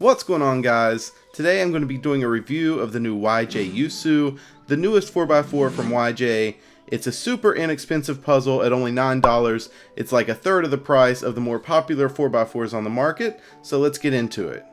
What's going on, guys? Today I'm going to be doing a review of the new YuSu, the newest 4x4 from YJ. It's a super inexpensive puzzle at only $9. It's like a third of the price of the more popular 4x4s on the market, so let's get into it.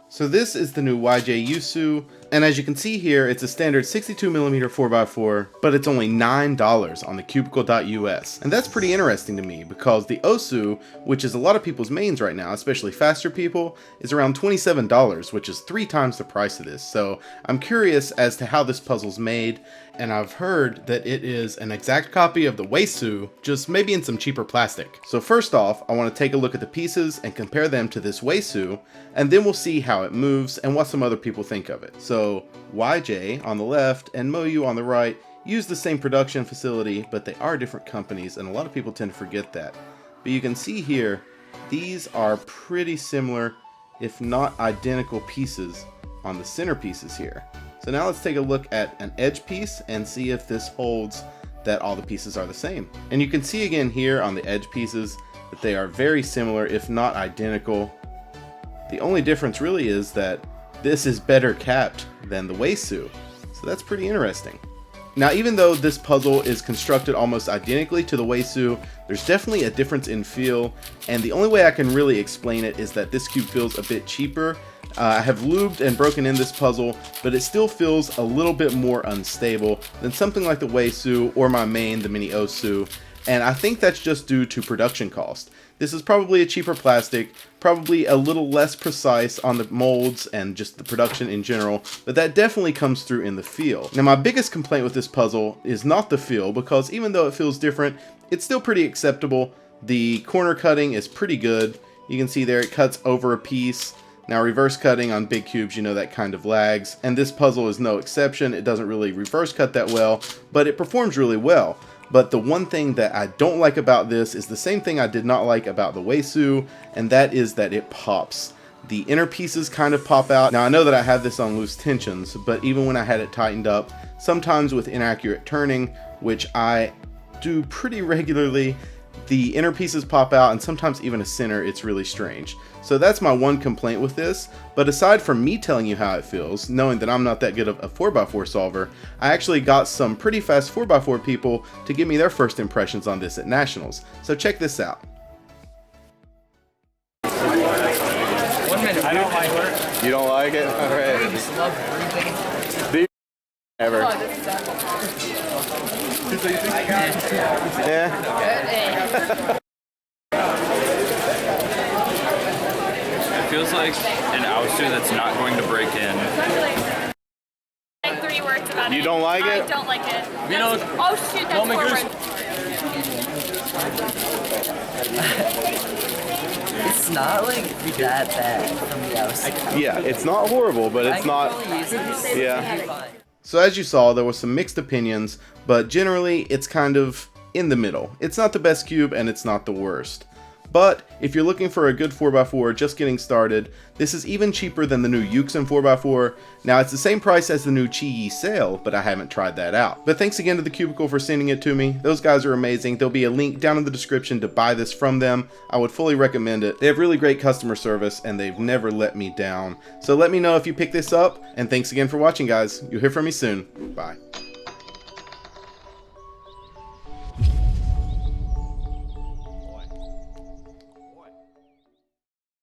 So this is the new YuSu, and as you can see here, it's a standard 62mm 4x4, but it's only $9 on the Cubeologist. And that's pretty interesting to me because the YuSu, which is a lot of people's mains right now, especially Thastor people, is around $27, which is 3 times the price of this. So I'm curious as to how this puzzle's made, and I've heard that it is an exact copy of the YuSu, just maybe in some cheaper plastic. So first off, I want to take a look at the pieces and compare them to this YuSu, and then we'll see how it moves and what some other people think of it. So YJ on the left and MoYu on the right use the same production facility, but they are different companies, and a lot of people tend to forget that. But you can see here, these are pretty similar, if not identical pieces on the center pieces here. So now let's take a look at an edge piece and see if this holds that all the pieces are the same. And you can see again here on the edge pieces that they are very similar, if not identical. The only difference really is that this is better capped than the YuSu. So that's pretty interesting. Now, even though this puzzle is constructed almost identically to the YuSu, there's definitely a difference in feel, and the only way I can really explain it is that this cube feels a bit cheaper. I have lubed and broken in this puzzle, but it still feels a little bit more unstable than something like the YuSu or my main, the mini YuSu, and I think that's just due to production cost. This is probably a cheaper plastic, probably a little less precise on the molds and just the production in general, but that definitely comes through in the feel. Now, my biggest complaint with this puzzle is not the feel, because even though it feels different, it's still pretty acceptable. The corner cutting is pretty good. You can see there it cuts over a piece. Now, reverse cutting on big cubes, you know, that kind of lags, and this puzzle is no exception. It doesn't really reverse cut that well, but it performs really well. But the one thing that I don't like about this is the same thing I did not like about the YuSu, and that is that it pops. The inner pieces kind of pop out. Now, I know that I have this on loose tensions, but even when I had it tightened up, sometimes with inaccurate turning, which I do pretty regularly, the inner pieces pop out, and sometimes even a center. It's really strange. So that's my one complaint with this. But aside from me telling you how it feels, knowing that I'm not that good of a 4x4 solver, I actually got some pretty fast 4x4 people to give me their first impressions on this at Nationals. So check this out. 1 minute. I don't like it. You don't like it? Alright. I just love breathing. Do you ever? Yeah. It feels like an YuSu that's not going to break in. Like 3 words about it. You don't like it? I don't like it. You know, Oh shoot, that's 4 words. It's not like that bad from the outside. Yeah, it's not horrible, but it's not. Yeah. So as you saw, there was some mixed opinions, but generally it's kind of in the middle. It's not the best cube and it's not the worst. But if you're looking for a good 4x4 just getting started, this is even cheaper than the new YuSu 4x4. Now, it's the same price as the new YuSu, but I haven't tried that out. But thanks again to the Cubicle for sending it to me. Those guys are amazing. There'll be a link down in the description to buy this from them. I would fully recommend it. They have really great customer service and they've never let me down. So let me know if you pick this up, and thanks again for watching, guys. You'll hear from me soon. Bye.